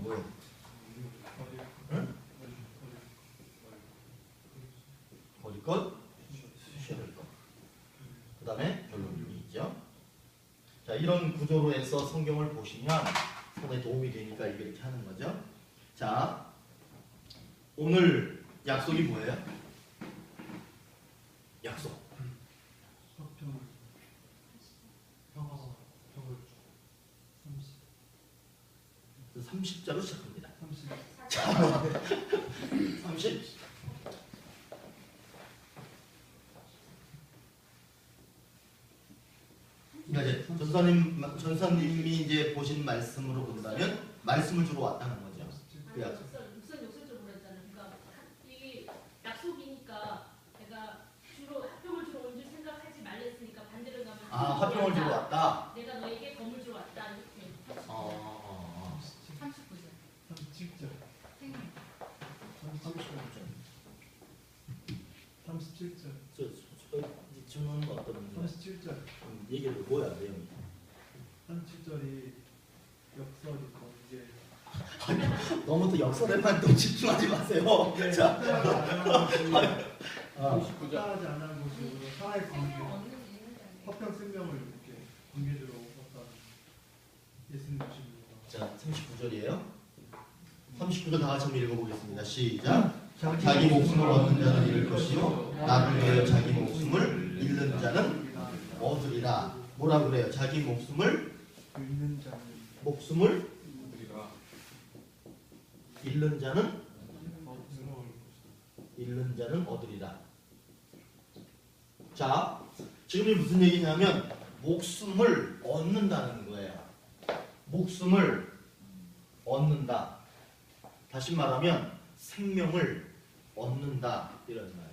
뭐예요? 응? 버릴 것, 주셔야 될 것. 그 다음에 결론이 있죠. 자, 이런 구조로 해서 성경을 보시면 상당히 도움이 되니까 이렇게 하는 거죠. 자, 오늘 약속이 뭐예요? 약속. 30자로 시작합니다. 30. 그러니까 이제 전사님이 이제 보신 말씀으로 본다면 말씀을 주러 왔다는 거죠. 그 약속. 역설적으로 했잖아요. 그러니까 이게 약속이니까 내가 주로 화평을 주러 온 줄 생각하지 말랬으니까 반대로 가면 화평을 주러 왔다. 내가 너에게 검을 주러 왔다 이렇게. 39절. 37절. 37절. 주는 어떤 37절. 얘기를 뭐야 내용이? 37절이 역설이고 이제 너무 또 역설에만 또 집중하지 마세요. 자, 따하지 않은 모습으로 사회 관계, 화평 생명을 이렇게 관계적으로 어떤 예수님이십니다. 자, 39절이에요. 39절 다 같이 한번 읽어보겠습니다. 시작. 자기 목숨을 얻는 자는 잃을 것이요 나를 위하여 자기 목숨을 잃는 자는 얻으리라. 뭐라 그래요? 자기 목숨을 잃는 자는 잃는 자는 얻으리라. 자, 지금 이 무슨 얘기냐면 목숨을 얻는다는 거예요. 목숨을 얻는다. 다시 말하면 생명을 얻는다 이런 말이에요.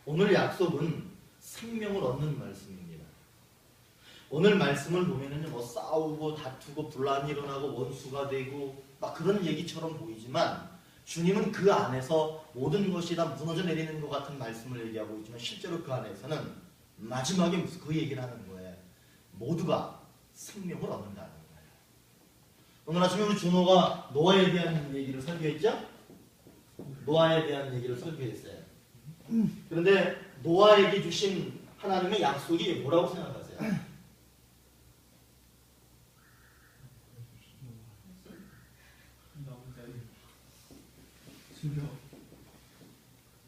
오늘 약속은 생명을 얻는 말씀입니다. 오늘 말씀을 보면은 뭐 싸우고 다투고 분란이 일어나고 원수가 되고 막 그런 얘기처럼 보이지만 주님은 그 안에서 모든 것이 다 무너져 내리는 것 같은 말씀을 얘기하고 있지만 실제로 그 안에서는 마지막에 그 얘기를 하는 거예요. 모두가 생명을 얻는다는 거예요. 오늘 아침에 우리 준호가 노아에 대한 얘기를 설교했죠? 노아에 대한 얘기를 설교했어요. 그런데 노아에게 주신 하나님의 약속이 뭐라고 생각하세요?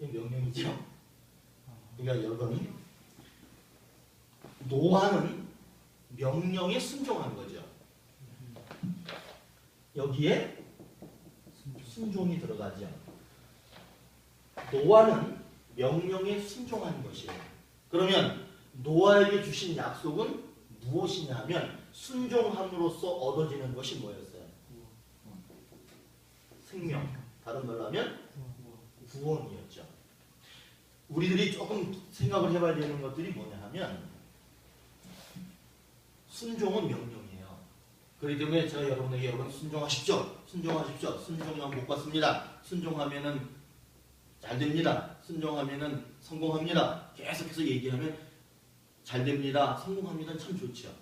이 명령이죠. 그러니까 여러분, 노아는 명령에 순종한 거죠. 여기에 순종이 들어가죠. 노아는 명령에 순종한 것이에요. 그러면 노아에게 주신 약속은 무엇이냐 하면 순종함으로써 얻어지는 것이 뭐였어요? 생명. 다른 말로 하면 구원이었죠. 우리들이 조금 생각을 해봐야 되는 것들이 뭐냐 하면 순종은 명령이에요. 그렇기 때문에 제가 여러분에게 여러분 순종하십시오. 순종하십시오. 순종만 못 받습니다. 순종하면은 잘 됩니다. 순종하면은 성공합니다. 계속해서 얘기하면 잘 됩니다. 성공합니다. 참 좋죠.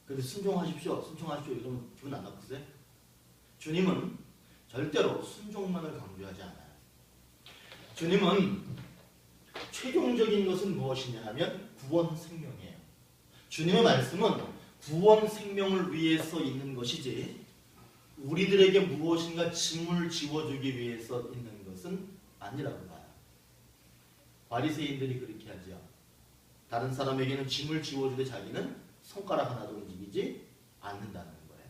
그런데 순종하십시오. 순종하십시오. 이러면 기분 안 나쁘세요? 주님은 절대로 순종만을 강조하지 않아요. 주님은 최종적인 것은 무엇이냐 하면 구원 생명이에요. 주님의 말씀은 구원 생명을 위해서 있는 것이지 우리들에게 무엇인가 짐을 지워주기 위해서 있는 것은 아니라고 봐요. 바리새인들이 그렇게 하죠. 다른 사람에게는 짐을 지워주되 자기는 손가락 하나도 움직이지 않는다는 거예요.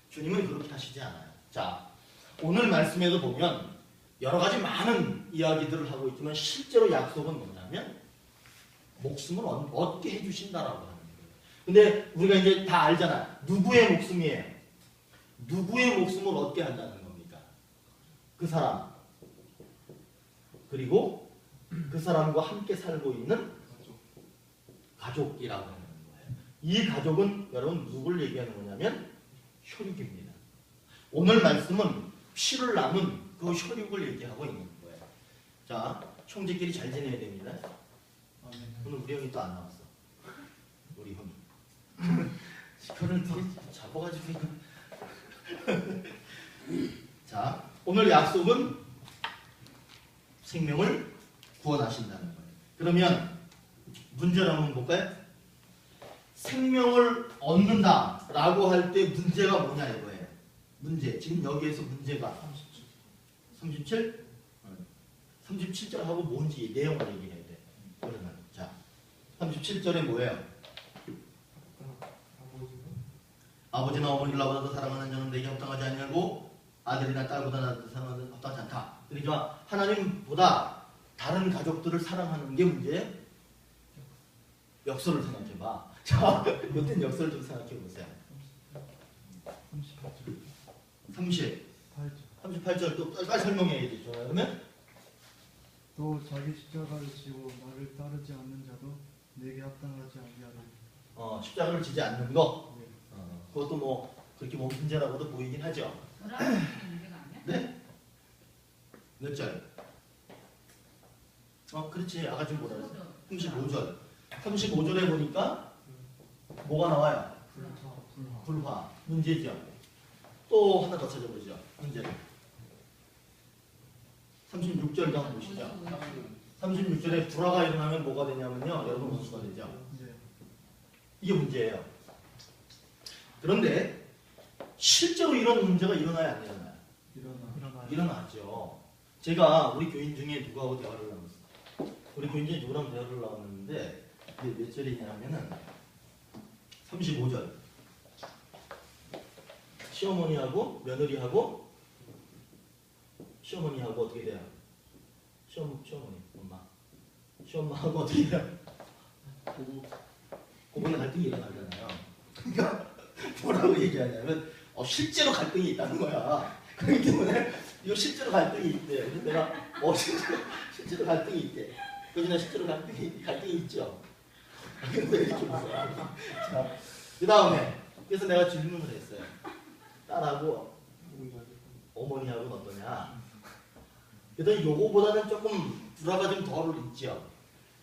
주님은 그렇게 하시지 않아요. 자, 오늘 말씀에도 보면 여러 가지 많은 이야기들을 하고 있지만 실제로 약속은 뭐냐면 목숨을 얻게 해주신다라고 하는 거예요. 근데 우리가 이제 다 알잖아. 누구의 목숨이에요? 누구의 목숨을 얻게 한다는 겁니까? 그 사람. 그리고 그 사람과 함께 살고 있는 가족이라고 하는 거예요. 이 가족은 여러분 누굴 얘기하는 거냐면 혈육입니다. 오늘 말씀은 피를 남은 그 혈육을 얘기하고 있는 거예요. 자, 형제끼리 잘 지내야 됩니다. 오늘 우리 형이 또 안 나왔어. 우리 형이. 그걸 되게 잡아가지고 자, 오늘 약속은 생명을 구원하신다는 거예요. 그러면 문제를 한번 볼까요? 생명을 얻는다라고 할 때 문제가 뭐냐 이거예요. 문제. 지금 여기에서 문제가 37? 37절하고 뭔지 내용을 얘기해야 돼. 그러면 자, 37절에 뭐예요? 아버지나 어머니를 나보다도 사랑하는 자는 내게 합당하지 아니하고 아들이나 딸보다 나를 사랑하는 합당하지 않다. 그러니까 하나님보다 다른 가족들을 사랑하는 게 문제예요. 역설을 생각해봐. 자, 이땐 역설을 좀 생각해보세요. 38절 또 빨리 설명해야 되죠. 그러면 또 자기 십자가를 지고 나를 따르지 않는 자도 내게 합당하지 아니하리니. 십자가를 지지 않는 거. 네. 그것도 뭐 그렇게 뭐 문제라고도 보이긴 하죠. 뭐라는 문제가 아니야? 네? 몇 절? 그렇지. 아까 좀 뭐라 그랬어? 35절. 35절에 보니까 뭐가 나와요? 불화. 문제죠. 또 하나 더 찾아보죠. 문제를. 36절도 한번 보시죠. 36절에 불화가 일어나면 뭐가 되냐면요. 여러분 원수가 되죠. 네. 이게 문제예요. 그런데 실제로 이런 문제가 일어나야 안 일어나요? 일어나요. 일어나죠. 제가 우리 교인 중에 누구하고 대화를 나눴어요. 우리 교인 중에 누구랑 대화를 나눴는데 이게 몇 절이냐면은 35절. 시어머니하고 며느리하고 시어머니하고 어떻게 돼요? 시어머니, 엄마. 시엄마하고 어떻게 돼요? 고부는 갈등이 일어나잖아요. 그러니까 뭐라고 얘기하냐면 실제로 갈등이 있다는 거야. 그렇기 때문에 이거 실제로 갈등이 있대. 그래서 내가 실제로 갈등이 있대. 그러나 실제로 갈등이 있죠. 그래서 이렇게 웃어. 자, 그 다음에 그래서 내가 질문을 했어요. 딸하고 어머니하고는 어떠냐? 그래도 요거보다는 조금 불화가 좀 덜 있죠.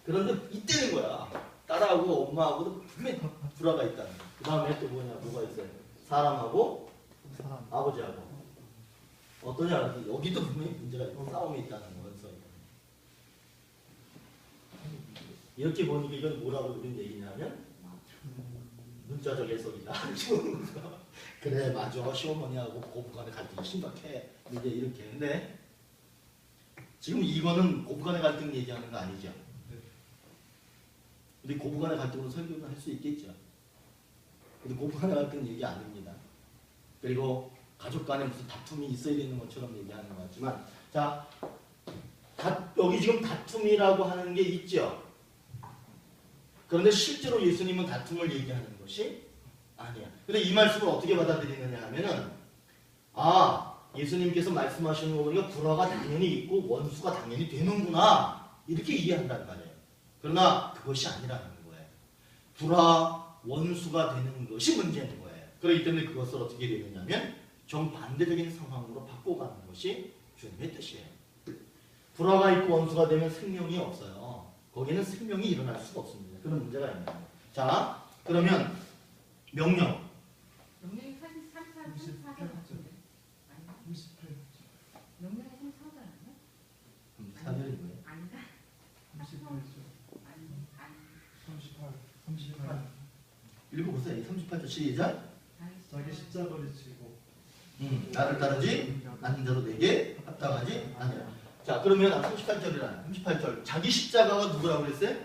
그런데 이때는 거야. 딸하고 엄마하고도 분명히 불화가 있다는 거야. 그 다음에 또 뭐가 있어요? 사람하고 아버지하고 어떠냐? 여기도 분명히 문제가 있고 싸움이 있다는 거예요. 이렇게 보니까 이건 뭐라고 그런 얘기냐면 문자적 해석이다. 그래 맞아. 시어머니하고 고부간의 갈등이 심각해. 이제 이렇게. 근데 지금 이거는 고부간의 갈등 얘기하는 거 아니죠? 우리 고부간의 갈등으로 설교는 할 수 있겠죠. 근데 고부간의 갈등 얘기 아닙니다. 그리고 가족 간에 무슨 다툼이 있어야 되는 것처럼 얘기하는 것 같지만 자, 여기 지금 다툼이라고 하는 게 있죠. 그런데 실제로 예수님은 다툼을 얘기하는 것이 아니야. 근데 이 말씀을 어떻게 받아들이느냐 하면은 예수님께서 말씀하시는 거 보니까 불화가 당연히 있고 원수가 당연히 되는구나 이렇게 이해한단 말이에요. 그러나 그것이 아니라는 거예요. 불화, 원수가 되는 것이 문제인 거예요. 그렇기 때문에 그것을 어떻게 되느냐면 정반대적인 상황으로 바꿔가는 것이 주님의 뜻이에요. 불화가 있고 원수가 되면 생명이 없어요. 거기는 생명이 일어날 수가 없습니다. 그런 문제가 있는 거예요. 자, 그러면 명령. 명령이 34개 같은데. 아닌가? 38절. 명령이 34개 아니야? 사절이 뭐예요? 아닌가? 38절. 아니. 38. 읽어보세요. 38절 시작. 자기 십자가를 지고 나를 따르지 않는 자도 내게 합당하지 않으라. 자, 그러면 38절이라 38절. 자기 십자가가 누구라고 그랬어요?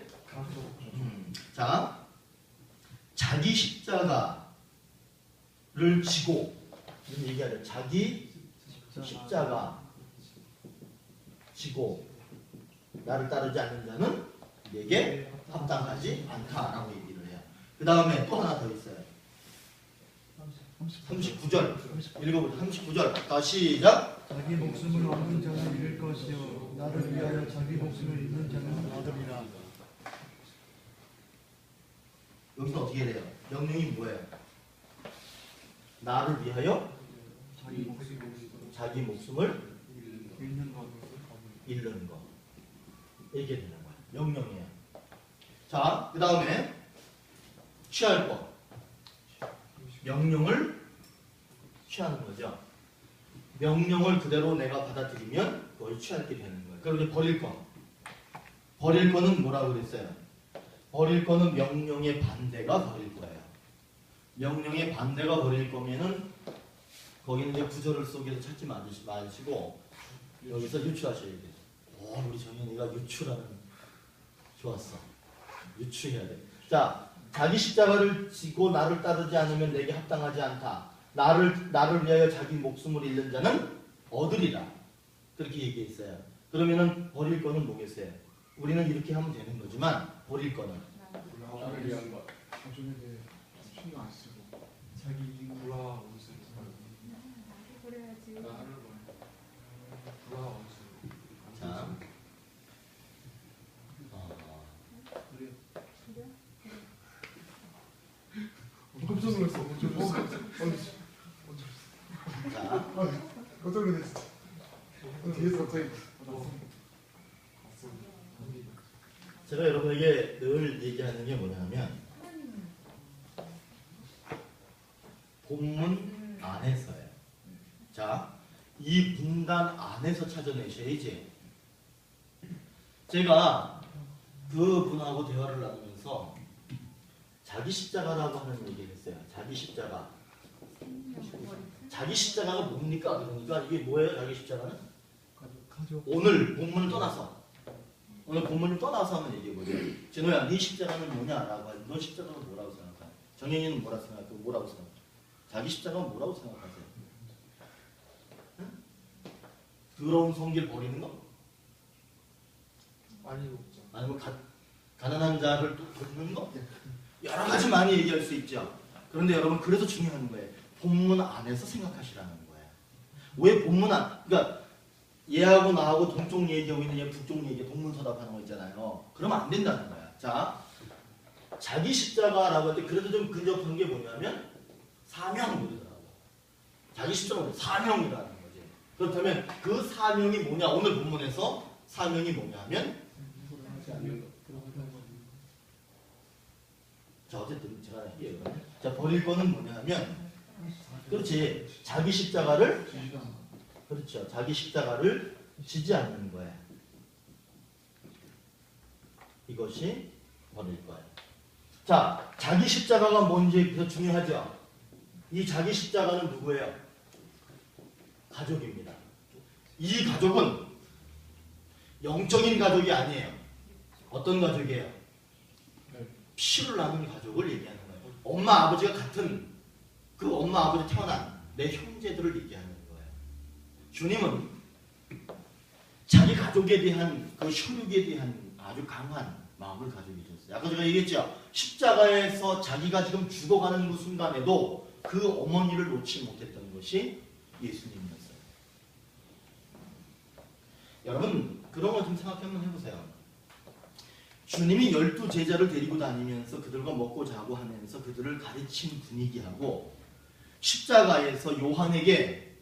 자, 자기 십자가를 지고 이런 얘기하죠. 자기 십자가 지고 나를 따르지 않는 자는 내게 합당하지 않다라고 얘기를 해요. 그 다음에 또 하나 더 있어요. 39절 읽어보죠. 39절 다시 시작. 자기 목숨을 얻는 자는 잃을 것이요 나를 위하여 자기 목숨을 잃는 자는 얻으리라. 여기서 어떻게 돼요? 명령이 뭐예요? 나를 위하여 자기 목숨을 잃는 거. 이게 되는 거예요. 명령이에요. 자, 그 다음에 취할 것. 명령을 취하는 거죠. 명령을 그대로 내가 받아들이면 그걸 취하게 되는 거예요. 그런데 버릴 거는 뭐라고 그랬어요? 버릴 거는 명령의 반대가 버릴 거예요. 명령의 반대가 버릴 거면은 거기는 이제 구절을 속에서 찾지 마시고 여기서 유추하셔야 돼요. 우리 정현이가 유추라는 좋았어. 유추해야 돼. 자, 자기 십자가를 지고 나를 따르지 않으면 내게 합당하지 않다. 나를 위하여 자기 목숨을 잃는 자는 얻으리라. 그렇게 얘기했어요. 그러면은 버릴 거는 뭐겠어요? 우리는 이렇게 하면 되는 거지만 버릴 거는 나를 위한 것. 가족에 대해 신경 안 쓰고 자기 이익 불화와 원수를 그래야지. 나를 불화와 원수. 자. 그래요. 깜짝 놀랐어. 자, 깜짝 놀랐어. 뒤에서 갑자기 제가 여러분에게 늘 얘기하는 게 뭐냐면 본문 안에서예요. 자, 이 문단 안에서 찾아내셔야지. 제가 그분하고 대화를 나누면서 자기 십자가라고 하는 얘기를 했어요. 자기 십자가. 자기 십자가가 뭡니까? 그러니까 이게 뭐예요? 자기 십자가는? 가족. 오늘 본문을 떠나서 하는 얘기거든요. 진호야, 네 십자가는 뭐냐라고 하지. 너 십자가는 뭐라고 생각해? 정현이는 뭐라고 생각해? 자기 십자가는 뭐라고 생각하세요? 응? 더러운 성질 버리는 거? 많이 먹자. 아니면 가난한 자를 또 돕는 거? 여러 가지 많이 얘기할 수 있죠. 그런데 여러분, 그래서 중요한 거예요. 본문 안에서 생각하시라는 거예요. 왜 본문 그러니까 얘하고 나하고 동쪽 얘기하고 있는 얘 북쪽 얘기 동문서답하는 거 있잖아요. 그러면 안 된다는 거야. 자, 자기 십자가라고 할 때 그래도 좀 근접한 게 뭐냐면 사명이더라고. 자기 십자가는 사명이라는 거지. 그렇다면 그 사명이 뭐냐? 오늘 본문에서 사명이 뭐냐면 하지 않는 것. 자, 어쨌든 제가 할게요. 자, 버릴 거는 뭐냐면 그렇지. 자기 십자가를 지지도 않아. 그렇죠. 자기 십자가를 지지 않는 거예요. 이것이 버릴 거예요. 자, 자기 십자가가 뭔지 더 중요하죠. 이 자기 십자가는 누구예요? 가족입니다. 이 가족은 영적인 가족이 아니에요. 어떤 가족이에요? 피를 나눈 가족을 얘기하는 거예요. 엄마 아버지가 같은 그 엄마 아버지 태어난 내 형제들을 얘기하는 거예요. 주님은 자기 가족에 대한 그 혈육에 대한 아주 강한 마음을 가지고 계셨어요. 아까 제가 얘기했죠. 십자가에서 자기가 지금 죽어가는 그 순간에도 그 어머니를 놓지 못했던 것이 예수님이었어요. 여러분, 그런 거 좀 생각 한번 해보세요. 주님이 12제자를 데리고 다니면서 그들과 먹고 자고 하면서 그들을 가르친 분위기하고 십자가에서 요한에게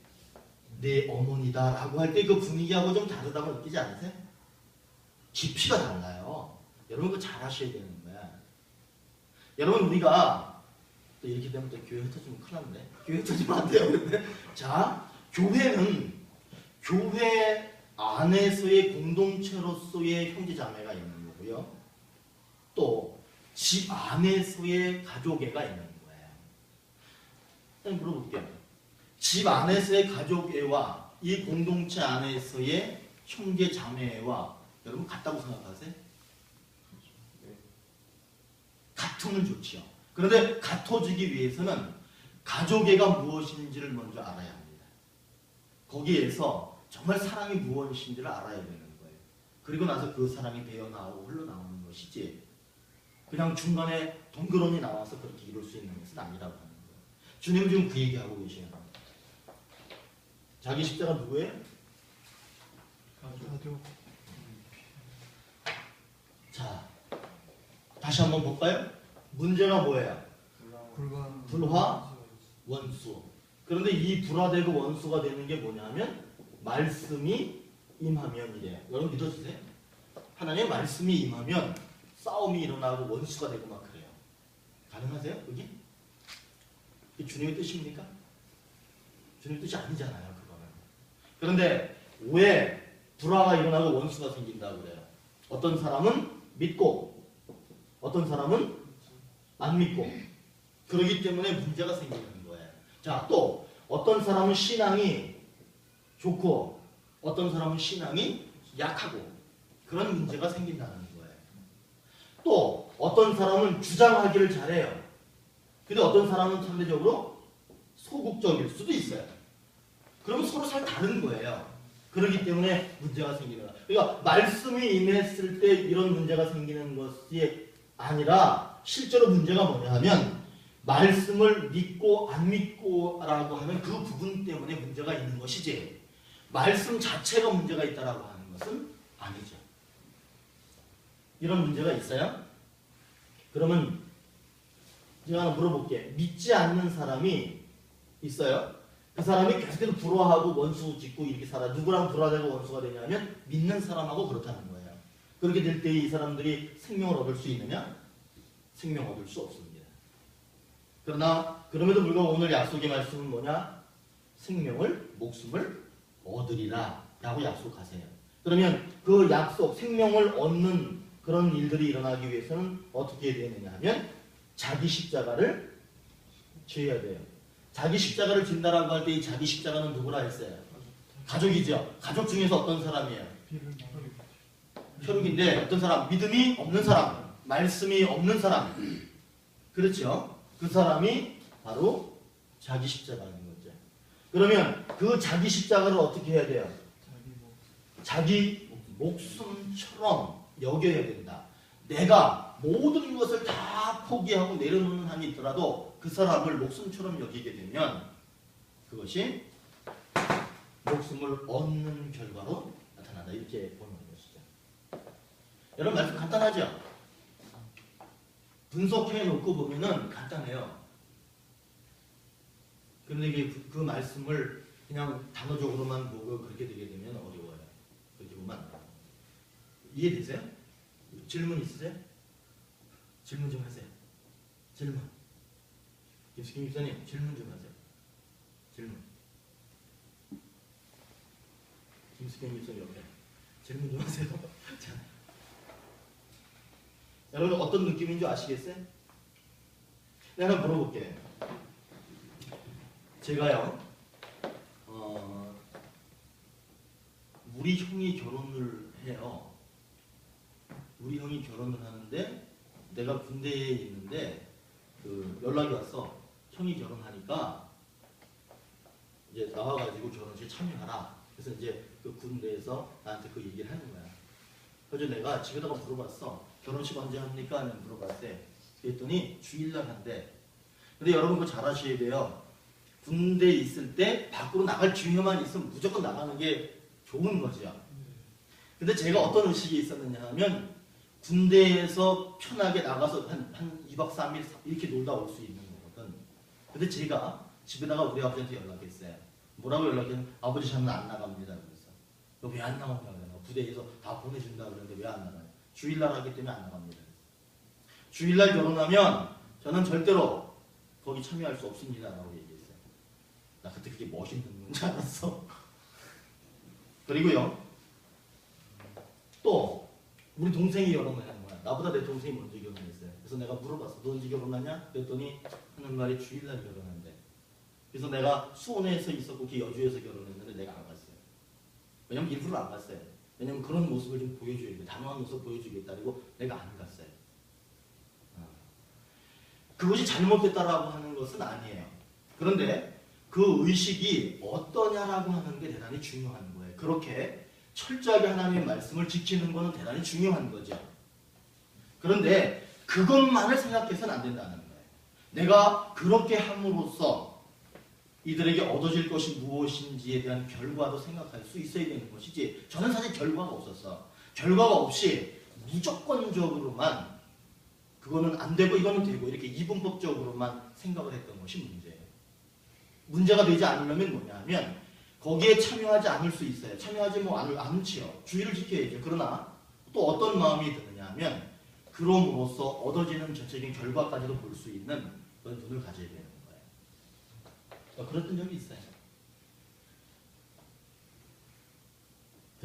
내 어머니다 라고 할 때 그 분위기하고 좀 다르다고 느끼지 않으세요? 깊이가 달라요. 여러분 그거 잘 하셔야 되는 거야. 여러분 우리가 또 이렇게 되면 또 교회 흩어지면 큰일 났네. 교회 흩어지면 안 돼요. 근데 자, 교회는 교회 안에서의 공동체로서의 형제자매가 있는 거고요. 또 집 안에서의 가족애가 있는 거예요. 일단 물어볼게요. 집 안에서의 가족애와 이 공동체 안에서의 형제자매와 여러분 같다고 생각하세요? 네. 같으면 좋지요. 그런데 같아지기 위해서는 가족애가 무엇인지를 먼저 알아야 합니다. 거기에서 정말 사랑이 무엇인지를 알아야 되는 거예요. 그리고 나서 그 사랑이 배어나오고 흘러나오는 것이지 그냥 중간에 덩그러니 나와서 그렇게 이룰 수 있는 것은 아니라고 하는 거예요. 주님은 지금 그 얘기하고 계셔요. 자기 십자가 누구예요? 가족. 자, 다시 한번 볼까요? 문제가 뭐예요? 불화, 원수. 그런데 이 불화되고 원수가 되는 게 뭐냐면 말씀이 임하면이래요. 여러분 믿어주세요. 하나님의 말씀이 임하면 싸움이 일어나고 원수가 되고 막 그래요. 가능하세요? 여기? 이게 주님의 뜻입니까? 주님의 뜻이 아니잖아요. 그거는. 그런데 왜 불화가 일어나고 원수가 생긴다고 그래요? 어떤 사람은 믿고 어떤 사람은 안 믿고 그러기 때문에 문제가 생기는 거예요. 자, 또 어떤 사람은 신앙이 좋고 어떤 사람은 신앙이 약하고 그런 문제가 생긴다는 거예요. 또 어떤 사람은 주장하기를 잘해요. 근데 어떤 사람은 상대적으로 소극적일 수도 있어요. 그러면 서로 잘 다른 거예요. 그렇기 때문에 문제가 생기는 거예요. 그러니까 말씀이 임했을 때 이런 문제가 생기는 것이 아니라 실제로 문제가 뭐냐 하면 말씀을 믿고 안 믿고라고 하는 그 부분 때문에 문제가 있는 것이지 말씀 자체가 문제가 있다라고 하는 것은 아니죠. 이런 문제가 있어요? 그러면 제가 하나 물어볼게. 믿지 않는 사람이 있어요? 그 사람이 계속해서 불화하고 원수 짓고 이렇게 살아. 누구랑 불화되고 원수가 되냐면 믿는 사람하고 그렇다는 거예요. 그렇게 될 때 이 사람들이 생명을 얻을 수 있느냐? 생명 얻을 수 없습니다. 그러나 그럼에도 불구하고 오늘 약속의 말씀은 뭐냐? 생명을 목숨을 얻으리라 라고 약속하세요. 그러면 그 약속 생명을 얻는 그런 일들이 일어나기 위해서는 어떻게 해야 되느냐 하면 자기 십자가를 져야 돼요. 자기 십자가를 진다라고 할 때 이 자기 십자가는 누구라 했어요? 가족이죠. 가족 중에서 어떤 사람이에요? 혈육인데 어떤 사람? 믿음이 없는 사람, 말씀이 없는 사람. 그렇죠? 그 사람이 바로 자기 십자가인 거죠. 그러면 그 자기 십자가를 어떻게 해야 돼요? 자기 목숨처럼 여겨야 된다. 내가 모든 것을 다 포기하고 내려놓는 한이 있더라도 그 사람을 목숨처럼 여기게 되면 그것이 목숨을 얻는 결과로 나타난다. 이렇게 보는 것이죠. 여러분 말씀 간단하죠? 분석해 놓고 보면은 간단해요. 그런데 이게 그 말씀을 그냥 단어적으로만 보고 그렇게 되게 되면 어려워요. 그렇게 보면 안 돼요. 이해되세요? 질문 있으세요? 질문 좀 하세요. 질문. 김수kim 목사님 질문 좀 하세요. 질문. 김수kim 목사님 옆에 질문 좀 하세요. 자, 여러분 어떤 느낌인 줄 아시겠어요? 내가 하나 물어볼게요. 제가요, 우리 형이 결혼을 해요. 우리 형이 결혼을 하는데 내가 군대에 있는데 그 연락이 왔어. 형이 결혼하니까 이제 나와가지고 결혼식에 참여하라. 그래서 이제 그 군대에서 나한테 그 얘기를 하는 거야. 그래서 내가 집에다가 물어봤어. 결혼식 언제 합니까? 하면 물어봤대. 그랬더니 주일날 한대. 근데 여러분 그거 잘 아셔야 돼요. 군대에 있을 때 밖으로 나갈 기회만 있으면 무조건 나가는 게 좋은 거죠. 근데 제가 어떤 의식이 있었느냐 하면 군대에서 편하게 나가서 한 2박 3일 이렇게 놀다 올 수 있는 거거든. 근데 제가 집에다가 우리 아버지한테 연락했어요. 뭐라고 연락했냐면 아버지 저는 안 나갑니다. 그래서 너 왜 안 나가냐? 부대에서 다 보내준다 그러는데 왜 안 나가요? 주일날 하기 때문에 안 나갑니다. 주일날 결혼하면 저는 절대로 거기 참여할 수 없습니다. 라고 얘기했어요. 나 그때 그게 멋있는 줄 알았어. 그리고요. 또 우리 동생이 결혼을 하는 거야. 나보다 내 동생이 먼저 결혼했어요. 그래서 내가 물어봤어. 너 언제 결혼하냐? 그랬더니 하는 말이 주일날 결혼한대. 그래서 내가 수원에서 있었고 걔 여주에서 결혼했는데 내가 안 갔어요. 왜냐면 일부러 안 갔어요. 왜냐면 그런 모습을 좀 보여줘야 돼. 단호한 모습 보여주겠다. 그리고 내가 안 갔어요. 그것이 잘못됐다라고 하는 것은 아니에요. 그런데 그 의식이 어떠냐라고 하는 게 대단히 중요한 거예요. 그렇게 철저하게 하나님의 말씀을 지키는 것은 대단히 중요한 거죠. 그런데 그것만을 생각해서는 안 된다는 거예요. 내가 그렇게 함으로써 이들에게 얻어질 것이 무엇인지에 대한 결과도 생각할 수 있어야 되는 것이지. 저는 사실 결과가 없었어. 결과가 없이 무조건적으로만 그거는 안 되고 이거는 되고 이렇게 이분법적으로만 생각을 했던 것이 문제예요. 문제가 되지 않으려면 뭐냐면 거기에 참여하지 않을 수 있어요. 참여하지 않지요. 주의를 지켜야죠. 그러나 또 어떤 마음이 드느냐 하면 그럼으로써 얻어지는 전체적인 결과까지도 볼 수 있는 그런 눈을 가져야 되는 거예요. 그랬던 적이 있어요.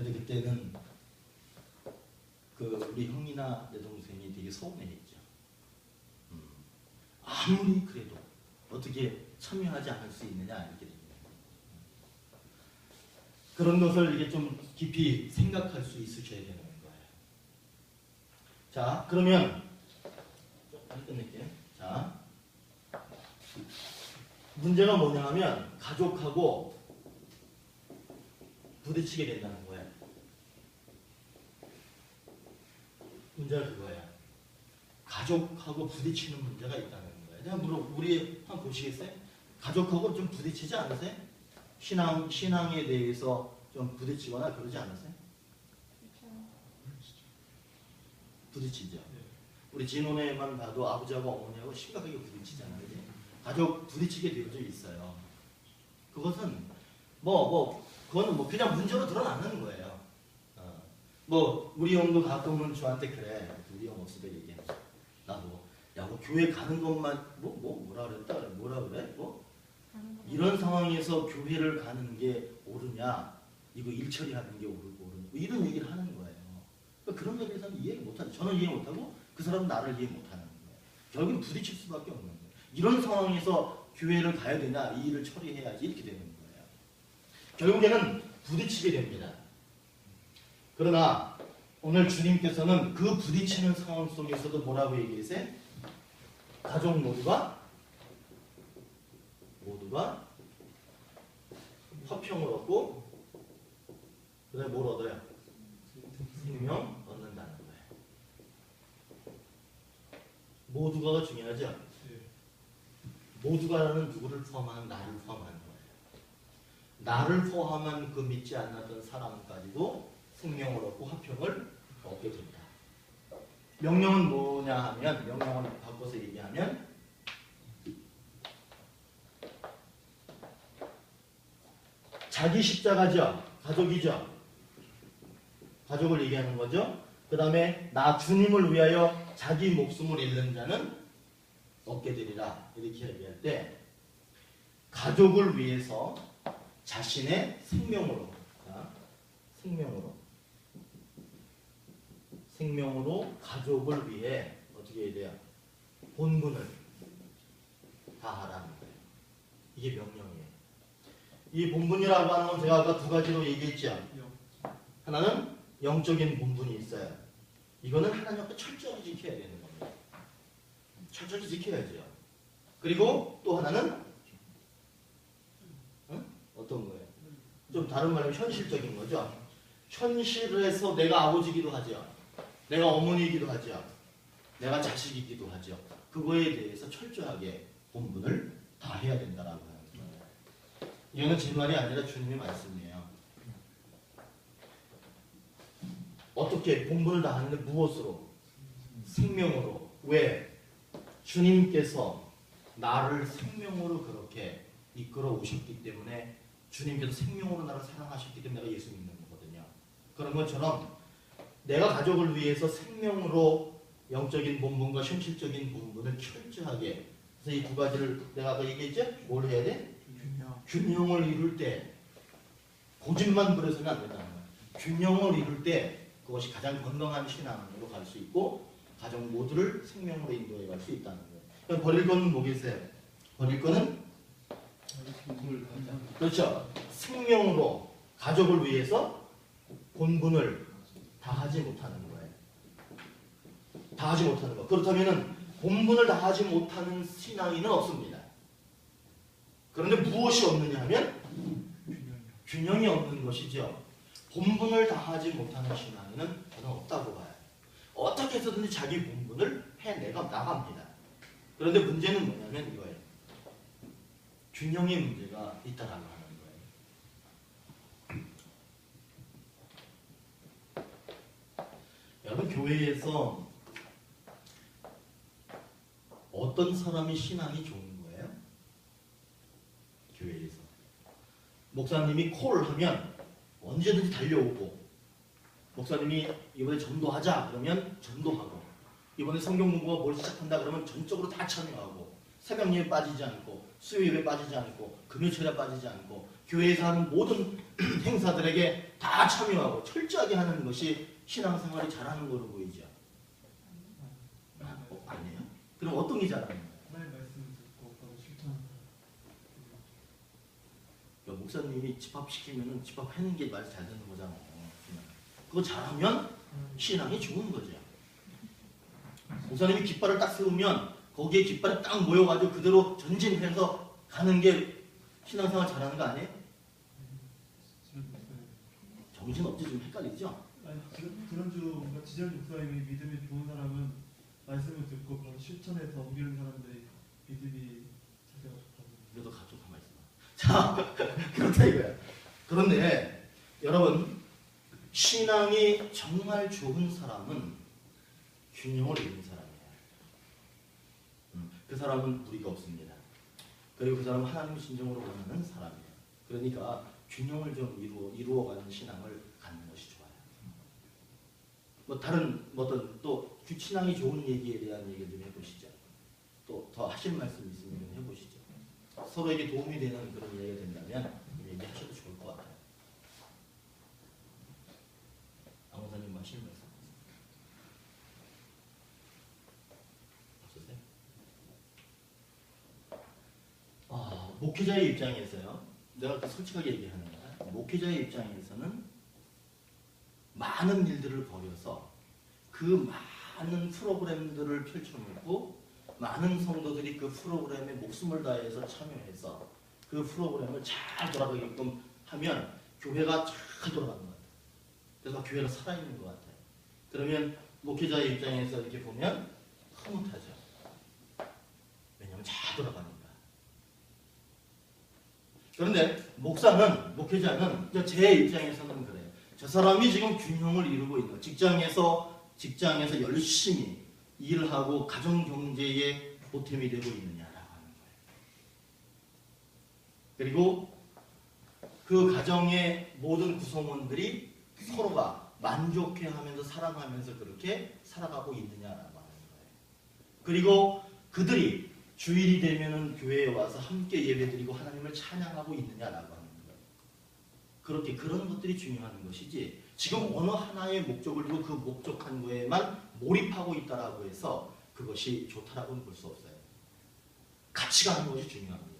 근데 그때는 그 우리 형이나 내 동생이 되게 서운해했죠. 아무리 그래도 어떻게 참여하지 않을 수 있느냐 이렇게 됩니다. 그런 것을 이게 좀 깊이 생각할 수 있으셔야 되는 거예요. 자, 그러면 좀 끝낼게요. 자, 문제가 뭐냐 하면 가족하고 부딪히게 된다는 거예요. 문제가 그거예요. 가족하고 부딪히는 문제가 있다는 거예요. 내가 우리 한번 보시겠어요? 가족하고 좀 부딪히지 않으세요? 신앙에 대해서 좀 부딪히거나 그러지 않으세요? 부딪히죠. 우리 진혼에만 봐도 아버지하고 어머니하고 심각하게 부딪히잖아요. 그지? 가족 부딪히게 되어져 있어요. 그것은 그거는 뭐 그냥 문제로 드러나는 거예요. 뭐 우리 형도 가끔은 저한테 그래. 우리 형 없을 때 얘기해. 나도 야, 뭐 교회 가는 것만 뭐라 그랬다 그래. 뭐라 그래? 뭐 이런 상황에서 교회를 가는 게 옳으냐? 이거 일 처리하는 게 옳으냐? 뭐 이런 얘기를 하는 거예요. 그러니까 그런 거에 대해서는 이해를 못하죠. 저는 이해 못하고 그 사람은 나를 이해 못하는 거예요. 결국은 부딪힐 수밖에 없는 거예요. 이런 상황에서 교회를 가야 되냐? 이 일을 처리해야지 이렇게 되는 거예요. 결국에는 부딪히게 됩니다. 그러나 오늘 주님께서는 그 부딪히는 상황 속에서도 뭐라고 얘기하세요? 가족 모두가 화평을 얻고 그다음에 뭘 얻어요? 생명 얻는다는 거예요. 모두가가 중요하죠? 모두가라는 누구를 포함하는 나를 포함하는 거예요. 나를 포함한 그 믿지 않았던 사람까지도 생명을 얻고 화평을 얻게 된다. 명령은 뭐냐 하면 명령을 바꿔서 얘기하면 자기 십자가죠. 가족이죠. 가족을 얘기하는 거죠. 그 다음에 나 주님을 위하여 자기 목숨을 잃는 자는 얻게 되리라. 이렇게 얘기할 때 가족을 위해서 자신의 생명으로 가족을 위해 어떻게 해야 돼요? 본분을 다하라는 거예요. 이게 명령이에요. 이 본분이라고 하는 건 제가 아까 두 가지로 얘기했죠. 하나는 영적인 본분이 있어요. 이거는 하나님 앞에 철저히 지켜야 되는 겁니다. 철저히 지켜야죠. 그리고 또 하나는 어떤 거예요? 좀 다른 말로 현실적인 거죠. 현실에서 내가 아버지이기도 하죠. 내가 어머니이기도 하죠. 내가 자식이기도 하죠. 그거에 대해서 철저하게 본분을 다 해야 된다라고 하는 거예요. 이거는 제 말이 아니라 주님의 말씀이에요. 어떻게 본분을 다 하는데 무엇으로? 생명으로. 왜? 주님께서 나를 생명으로 그렇게 이끌어 오셨기 때문에 주님께서 생명으로 나를 사랑하셨기 때문에 내가 예수 믿는 거거든요. 그런 것처럼 내가 가족을 위해서 생명으로 영적인 본분과 현실적인 본분을 철저하게, 그래서 이 두 가지를 내가 아까 얘기했죠? 뭘 해야 돼? 균형을 이룰 때 고집만 부려서는 안 된다는 거예요. 균형을 이룰 때 그것이 가장 건강한 신앙으로 갈 수 있고 가족 모두를 생명으로 인도해 갈 수 있다는 거예요. 그럼 버릴 거는 뭐겠어요? 버릴 거는 그렇죠. 생명으로 가족을 위해서 본분을 다하지 못하는 거예요. 다하지 못하는 거. 그렇다면은 본분을 다하지 못하는 신앙인은 없습니다. 그런데 무엇이 없느냐 하면 균형이 없는 것이죠. 본분을 다하지 못하는 신앙인은 저는 없다고 봐요. 어떻게 해서든지 자기 본분을 해내가 나갑니다. 그런데 문제는 뭐냐면 이거예요. 균형의 문제가 있다라고 하는 거예요. 여러분 교회에서 어떤 사람이 신앙이 좋은 거예요? 교회에서 목사님이 콜하면 언제든지 달려오고, 목사님이 이번에 전도하자 그러면 전도하고, 이번에 성경 공부가 뭘 시작한다 그러면 전적으로 다 참여하고, 새벽 예배 빠지지 않고, 수요 예배 빠지지 않고, 금요일에 빠지지 않고, 교회에서 하는 모든 행사들에게 다 참여하고 철저하게 하는 것이 신앙생활이 잘하는 거로 보이죠. 아니에요? 그럼 어떤 게 잘하는 거예요? 하나님 말씀을 듣고 바로 실천하는 그러니까 목사님이 집합시키면은 집합하는 게 말 잘 듣는 거잖아요. 그거 잘하면 신앙이 좋은 거죠. 목사님이 깃발을 딱 세우면 거기에 깃발이 딱 모여가지고 그대로 전진해서 가는 게 신앙생활 잘하는 거 아니에요? 정신없지 좀 헷갈리죠? 아니 지난주 뭔가 지전 목사님이 믿음이 좋은 사람은 말씀을 듣고 바로 실천해서 옮기는 사람들이 믿음이 자세가 좋다고. 그래도 좀 가만히 있어. 자, 그렇다 이거야. 그런데 여러분 신앙이 정말 좋은 사람은 균형을 잃은 사람이에요. 그 사람은 무리가 없습니다. 그리고 그 사람은 하나님을 진정으로 원하는 사람이에요. 그러니까 균형을 좀 이루어가는 신앙을 갖는 것이 좋아요. 뭐 다른 어떤 또 신앙이 좋은 얘기에 대한 얘기 좀 해보시죠. 또 더 하실 말씀 있으면 해보시죠. 서로에게 도움이 되는 그런 얘기가 된다면 얘기하셔도 좋을 것 같아요. 아무사님 하실 말씀 없으세요? 목회자의 입장에서요. 내가 솔직하게 얘기하는 거야. 목회자의 입장에서는 많은 일들을 벌여서 그 많은 프로그램들을 펼쳐놓고 많은 성도들이 그 프로그램에 목숨을 다해서 참여해서 그 프로그램을 잘 돌아가게끔 하면 교회가 잘 돌아가는 것 같아요. 그래서 교회가 살아있는 것 같아요. 그러면 목회자의 입장에서 이렇게 보면 흐뭇하죠. 왜냐하면 잘 돌아가니까. 그런데 목회자는 제 입장에서는 그래요. 저 사람이 지금 균형을 이루고 있는 거예요. 직장에서 열심히 일하고 가정 경제에 보탬이 되고 있느냐라고 하는 거예요. 그리고 그 가정의 모든 구성원들이 서로가 만족해하면서 사랑하면서 그렇게 살아가고 있느냐라고 하는 거예요. 그리고 그들이 주일이 되면은 교회에 와서 함께 예배드리고 하나님을 찬양하고 있느냐라고 하는 거예요. 그렇게 그런 것들이 중요한 것이지 지금 어느 하나의 목적을 두고 그 목적한 거에만 몰입하고 있다라고 해서 그것이 좋다라고는 볼 수 없어요. 같이 가는 것이 중요합니다.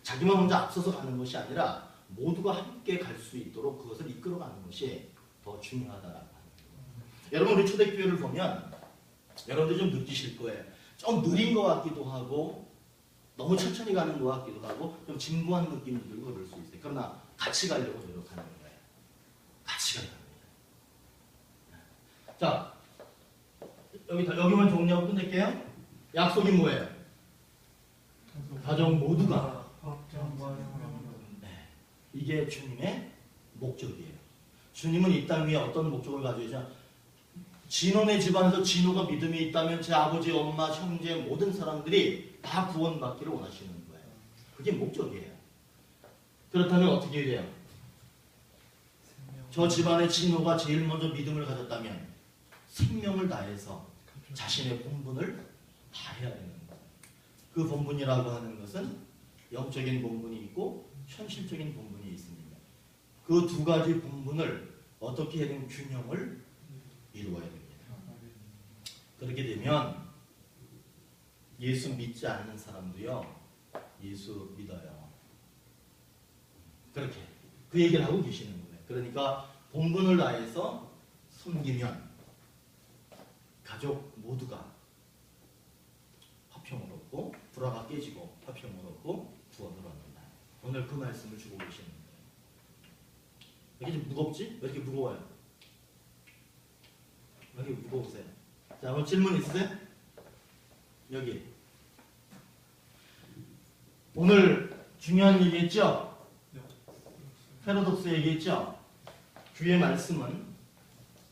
자기만 혼자 앞서서 가는 것이 아니라 모두가 함께 갈 수 있도록 그것을 이끌어가는 것이 더 중요하다라고 하는 거예요. 여러분 우리 초대교회를 보면 여러분들 좀 느끼실 거예요. 좀 느린 것 같기도 하고 너무 천천히 가는 것 같기도 하고 좀 진부한 느낌이 들고 그럴 수 있어요. 그러나 같이 가려고 노력하는 거예요. 같이 가야 합니다. 자, 여기만 정리하고 끝낼게요. 약속이 뭐예요? 가정 모두가 이게 주님의 목적이에요. 주님은 이 땅 위에 어떤 목적을 가지고 계시냐? 진원의 집안에서 진호가 믿음이 있다면 제 아버지, 엄마, 형제 모든 사람들이 다 구원받기를 원하시는 거예요. 그게 목적이에요. 그렇다면 어떻게 돼요? 저 집안의 진호가 제일 먼저 믿음을 가졌다면 생명을 다해서 자신의 본분을 다해야 되는 거예요. 그 본분이라고 하는 것은 영적인 본분이 있고 현실적인 본분이 있습니다. 그 두 가지 본분을 어떻게 해야 되는 균형을 이루어야 됩니다. 그렇게 되면 예수 믿지 않는 사람도요 예수 믿어요. 그렇게 그 얘기를 하고 계시는 거예요. 그러니까 본분을 다해서 섬기면 가족 모두가 화평을 얻고 불화가 깨지고 화평을 얻고 구원을 얻는다. 오늘 그 말씀을 주고 계시는 거예요. 왜 이렇게 무겁지? 왜 이렇게 무거워요? 왜 이렇게 무거우세요? 자, 한번 질문 있으세요? 여기 오늘 중요한 얘기했죠? 패러독스 얘기했죠? 주의 말씀은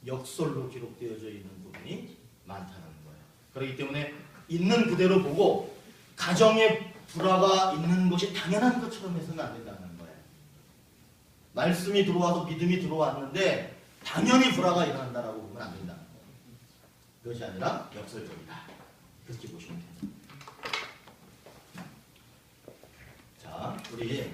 역설로 기록되어져 있는 부분이 많다는 거예요. 그렇기 때문에 있는 그대로 보고 가정에 불화가 있는 것이 당연한 것처럼 해서는 안 된다는 거예요. 말씀이 들어와서 믿음이 들어왔는데 당연히 불화가 일어난다라고 보면 안 된다는 거예요. 그것이 아니라 역설적이다. 그렇게 보시면 됩니다. 자, 우리